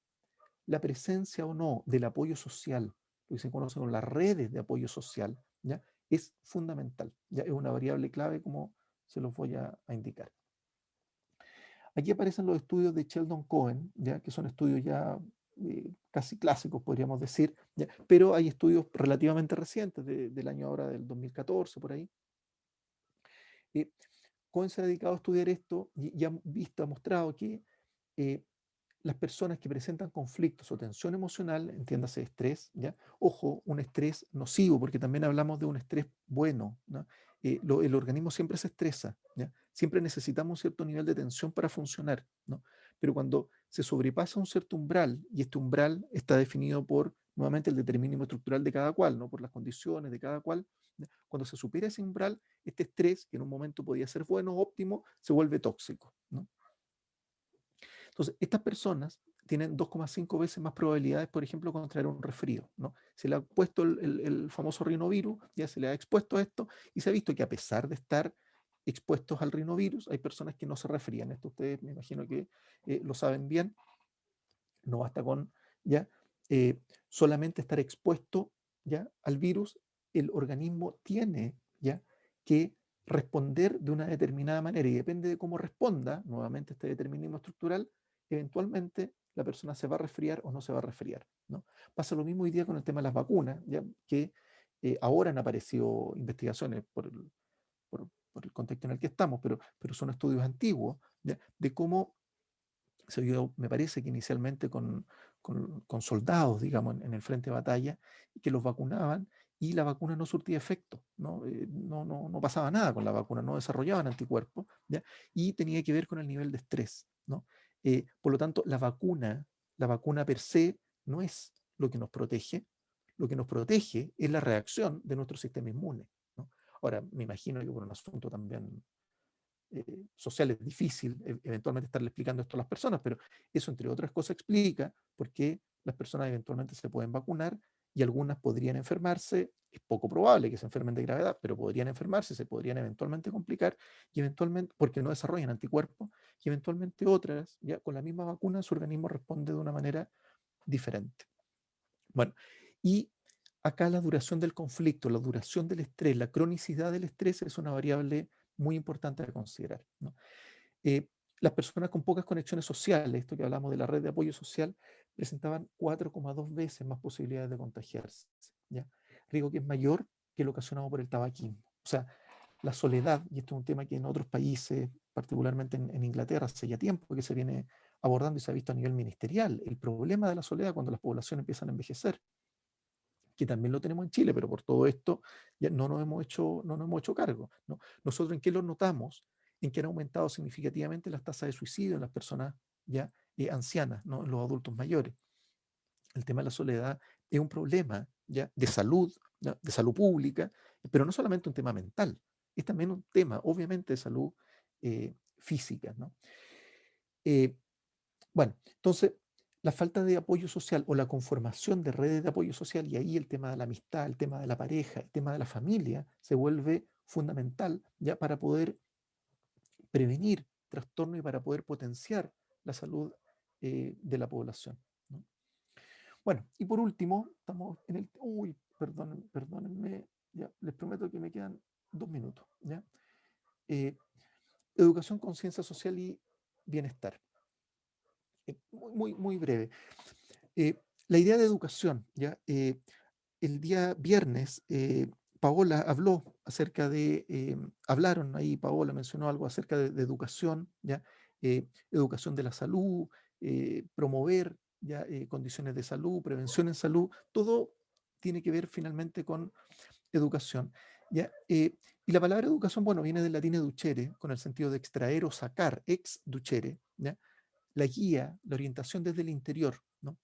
la presencia o no del apoyo social, lo que se conoce como las redes de apoyo social, ¿ya? Es fundamental, ya es una variable clave como se los voy a indicar. Aquí aparecen los estudios de Sheldon Cohen, ¿ya? Que son estudios ya casi clásicos, podríamos decir, ¿ya? Pero hay estudios relativamente recientes, del año ahora del 2014, por ahí. Cohen se ha dedicado a estudiar esto y ha visto, ha mostrado que eh, las personas que presentan conflictos o tensión emocional, entiéndase estrés, ¿ya? Ojo, un estrés nocivo, porque también hablamos de un estrés bueno, ¿no? El organismo siempre se estresa, ¿ya? Siempre necesitamos un cierto nivel de tensión para funcionar, ¿no? Pero cuando se sobrepasa un cierto umbral, y este umbral está definido por, nuevamente, el determinismo estructural de cada cual, ¿no? Por las condiciones de cada cual, ¿ya? Cuando se supera ese umbral, este estrés, que en un momento podía ser bueno, óptimo, se vuelve tóxico, ¿no? Entonces, estas personas tienen 2,5 veces más probabilidades, por ejemplo, de contraer un resfrío, ¿no? Se le ha puesto el famoso rinovirus, ya se le ha expuesto a esto, y se ha visto que a pesar de estar expuestos al rinovirus, hay personas que no se resfrían. Esto ustedes me imagino que lo saben bien. No basta con ya solamente estar expuesto ya al virus, el organismo tiene ya que responder de una determinada manera, y depende de cómo responda, nuevamente este determinismo estructural, eventualmente la persona se va a resfriar o no se va a resfriar, ¿no? Pasa lo mismo hoy día con el tema de las vacunas, ya que ahora han aparecido investigaciones por el contexto en el que estamos, pero son estudios antiguos, ¿ya? De cómo se vio, me parece que inicialmente con soldados, digamos, en el frente de batalla, que los vacunaban y la vacuna no surtía efecto, ¿no? No pasaba nada con la vacuna, no desarrollaban anticuerpos, ¿ya? Y tenía que ver con el nivel de estrés, ¿no? Por lo tanto, la vacuna per se no es lo que nos protege es la reacción de nuestro sistema inmune, ¿no? Ahora, me imagino que por un asunto también social es difícil eventualmente estarle explicando esto a las personas, pero eso, entre otras cosas, explica por qué las personas eventualmente se pueden vacunar y algunas podrían enfermarse. Es poco probable que se enfermen de gravedad, pero podrían enfermarse, se podrían eventualmente complicar, y eventualmente, porque no desarrollan anticuerpos, y eventualmente otras, ya con la misma vacuna, su organismo responde de una manera diferente. Bueno, y acá la duración del conflicto, la duración del estrés, la cronicidad del estrés es una variable muy importante a considerar, ¿no? Eh, las personas con pocas conexiones sociales, esto que hablamos de la red de apoyo social, presentaban 4,2 veces más posibilidades de contagiarse, ¿ya? Riesgo que es mayor que el ocasionado por el tabaquismo. O sea, la soledad, y esto es un tema que en otros países, particularmente en Inglaterra, hace ya tiempo que se viene abordando y se ha visto a nivel ministerial, el problema de la soledad cuando las poblaciones empiezan a envejecer, que también lo tenemos en Chile, pero por todo esto ya no nos hemos hecho cargo, ¿no? Nosotros, ¿en qué lo notamos? En que han aumentado significativamente las tasas de suicidio en las personas ya ancianas, ¿no? En los adultos mayores. El tema de la soledad es un problema ya de salud, ¿ya? De salud pública, pero no solamente un tema mental, es también un tema, obviamente, de salud física, ¿no? Eh, bueno, entonces, la falta de apoyo social o la conformación de redes de apoyo social, y ahí el tema de la amistad, el tema de la pareja, el tema de la familia, se vuelve fundamental ya para poder prevenir trastornos y para poder potenciar la salud de la población, ¿no? Bueno, y por último, estamos en el... Uy, perdónenme, ya, les prometo que me quedan 2 minutos, ¿ya? Eh, educación, conciencia social y bienestar. Muy breve. La idea de educación, ¿ya? El día viernes, Paola habló acerca hablaron ahí, Paola mencionó algo acerca de educación, ¿ya? Educación de la salud, promover ya condiciones de salud, prevención en salud, todo tiene que ver finalmente con educación, ¿ya? Y la palabra educación, bueno, viene del latín educere, con el sentido de extraer o sacar, ex ducere, ¿ya? La guía, la orientación desde el interior, ¿no?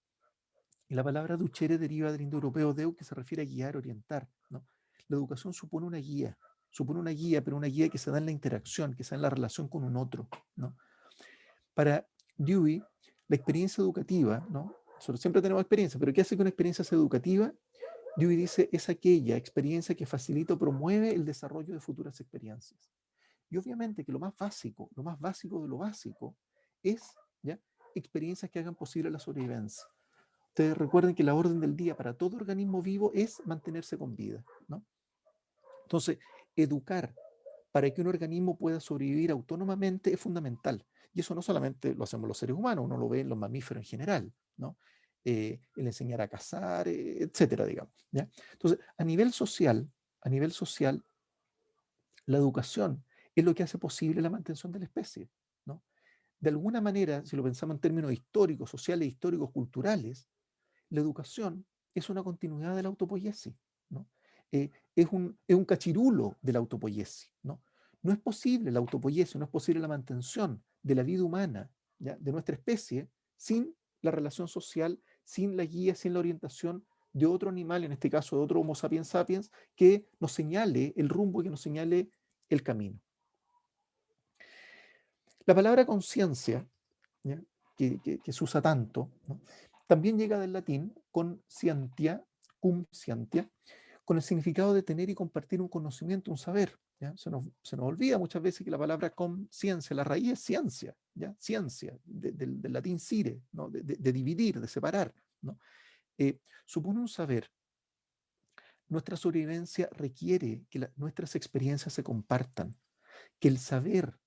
Y la palabra ducere deriva del indoeuropeo deu, que se refiere a guiar, orientar, ¿no? La educación supone una guía, pero una guía que se da en la interacción, que se da en la relación con un otro, ¿no? Para Dewey, la experiencia educativa, ¿no? Nosotros siempre tenemos experiencia, pero ¿qué hace que una experiencia sea educativa? Dewey dice, es aquella experiencia que facilita o promueve el desarrollo de futuras experiencias. Y obviamente que lo más básico de lo básico, es, ¿ya?, experiencias que hagan posible la sobrevivencia. Ustedes recuerden que la orden del día para todo organismo vivo es mantenerse con vida, ¿no? Entonces, educar para que un organismo pueda sobrevivir autónomamente es fundamental. Y eso no solamente lo hacemos los seres humanos, uno lo ve en los mamíferos en general, ¿no? El enseñar a cazar, etcétera, digamos, ¿ya? Entonces, a nivel social, la educación es lo que hace posible la mantención de la especie, ¿no? De alguna manera, si lo pensamos en términos históricos, sociales, históricos, culturales, la educación es una continuidad de la autopoiesis, ¿no? Es un cachirulo de la autopoiesis, ¿no? No es posible la autopoiesis, no es posible la mantención de la vida humana, ¿ya?, de nuestra especie, sin la relación social, sin la guía, sin la orientación de otro animal, en este caso de otro Homo sapiens sapiens, que nos señale el rumbo y que nos señale el camino. La palabra conciencia, ¿ya?, que se usa tanto, ¿no?, también llega del latín con scientia, cum scientia, con el significado de tener y compartir un conocimiento, un saber, ¿ya? Se nos olvida muchas veces que la palabra conciencia, la raíz es ciencia, ¿ya? Ciencia, del latín cire, ¿no?, de dividir, de separar, ¿no? Supone un saber. Nuestra sobrevivencia requiere que nuestras experiencias se compartan, que el saber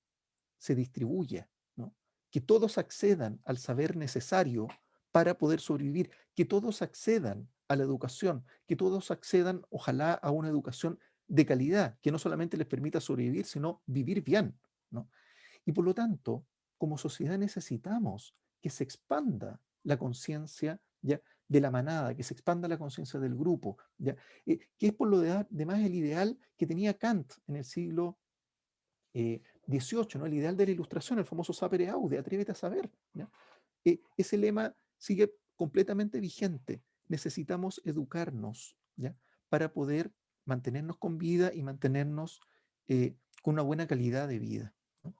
se distribuya, ¿no?, que todos accedan al saber necesario para poder sobrevivir, que todos accedan a la educación, que todos accedan, ojalá, a una educación de calidad, que no solamente les permita sobrevivir, sino vivir bien, ¿no? Y por lo tanto, como sociedad necesitamos que se expanda la conciencia, ¿ya?, de la manada, que se expanda la conciencia del grupo, ¿ya? Que es por lo demás el ideal que tenía Kant en el siglo 18, ¿no?, el ideal de la ilustración, el famoso sapere aude, atrévete a saber, ¿ya? Ese lema sigue completamente vigente. Necesitamos educarnos, ¿ya?, para poder mantenernos con vida y mantenernos con una buena calidad de vida, ¿no?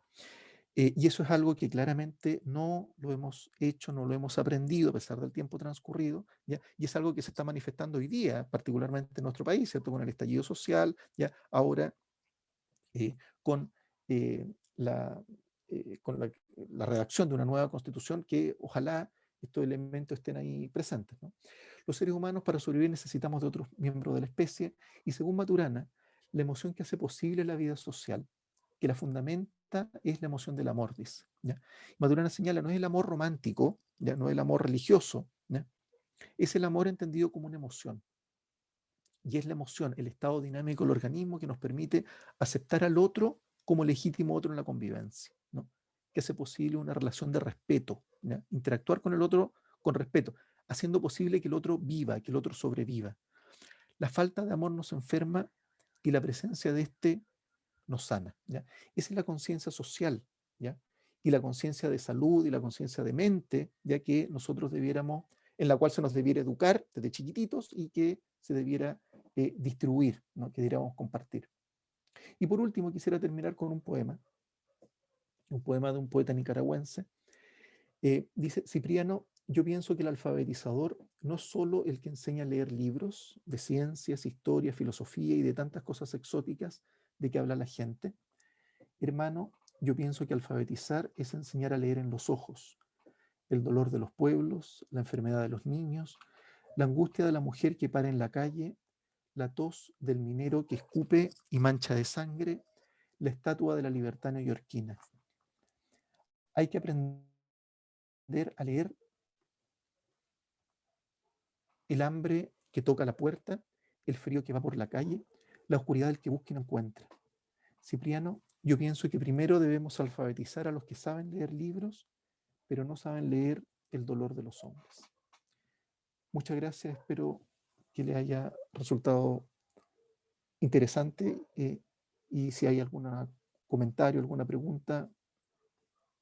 Y eso es algo que claramente no lo hemos hecho, no lo hemos aprendido a pesar del tiempo transcurrido, ¿ya? Y es algo que se está manifestando hoy día, particularmente en nuestro país, ¿cierto?, con el estallido social, ¿ya?, ahora con, eh, la, con la redacción de una nueva constitución, que ojalá estos elementos estén ahí presentes, ¿no? Los seres humanos, para sobrevivir, necesitamos de otros miembros de la especie, y según Maturana, la emoción que hace posible la vida social, que la fundamenta, es la emoción del amor, dice, ¿ya? Maturana señala, no es el amor romántico, ¿ya?, no es el amor religioso, ¿ya?, es el amor entendido como una emoción. Y es la emoción, el estado dinámico del organismo, que nos permite aceptar al otro como legítimo otro en la convivencia, ¿no?, que hace posible una relación de respeto, ¿ya?, interactuar con el otro con respeto, haciendo posible que el otro viva, que el otro sobreviva. La falta de amor nos enferma y la presencia de este nos sana, ¿ya? Esa es la conciencia social, ¿ya?, y la conciencia de salud y la conciencia de mente, ya que nosotros debiéramos, en la cual se nos debiera educar desde chiquititos y que se debiera distribuir, ¿no?, que debiéramos compartir. Y por último, quisiera terminar con un poema de un poeta nicaragüense. Dice Cipriano: yo pienso que el alfabetizador no es solo el que enseña a leer libros de ciencias, historia, filosofía y de tantas cosas exóticas de que habla la gente. Hermano, yo pienso que alfabetizar es enseñar a leer en los ojos el dolor de los pueblos, la enfermedad de los niños, la angustia de la mujer que para en la calle, la tos del minero que escupe y mancha de sangre, la estatua de la libertad neoyorquina. Hay que aprender a leer el hambre que toca la puerta, el frío que va por la calle, la oscuridad del que busca y no encuentra. Cipriano, yo pienso que primero debemos alfabetizar a los que saben leer libros, pero no saben leer el dolor de los hombres. Muchas gracias, espero que les haya resultado interesante, y si hay algún comentario, alguna pregunta,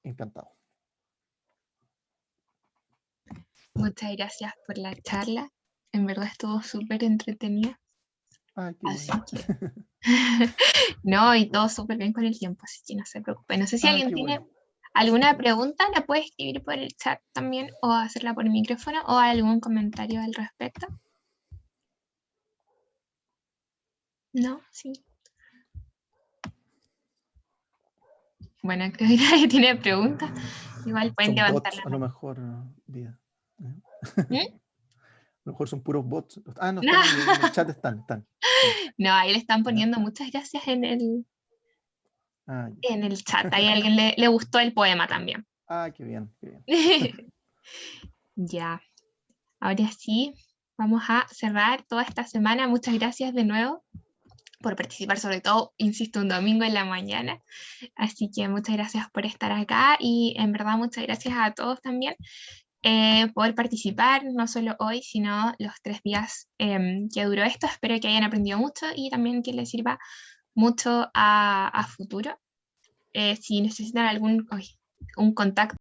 encantado.
Muchas gracias por la charla. En verdad estuvo súper entretenida.
Ah, qué
Así
bueno.
que, no, y todo súper bien con el tiempo, así que no se preocupe. No sé si
Ah,
alguien
qué
tiene
bueno.
alguna pregunta, la puede escribir por el chat también, o hacerla por el micrófono, o algún comentario al respecto. ¿No? Sí. Bueno, creo que nadie tiene preguntas. Igual pueden
Son
levantar
bots,
la
a lo
mano.
mejor, Vida.
¿Mm?
A lo mejor son puros bots. Ah, no,
No,
están ahí en el chat, están. Sí,
no, ahí le están
ya.
poniendo muchas gracias
Ah,
en el chat. Ahí a alguien le gustó el poema también.
qué bien, qué bien.
Ya, ahora sí, vamos a cerrar toda esta semana. Muchas gracias de nuevo por participar, sobre todo, insisto, un domingo en la mañana. Así que muchas gracias por estar acá y en verdad muchas gracias a todos también por participar, no solo hoy, sino los 3 días que duró esto. Espero que hayan aprendido mucho y también que les sirva mucho a futuro. Si necesitan un contacto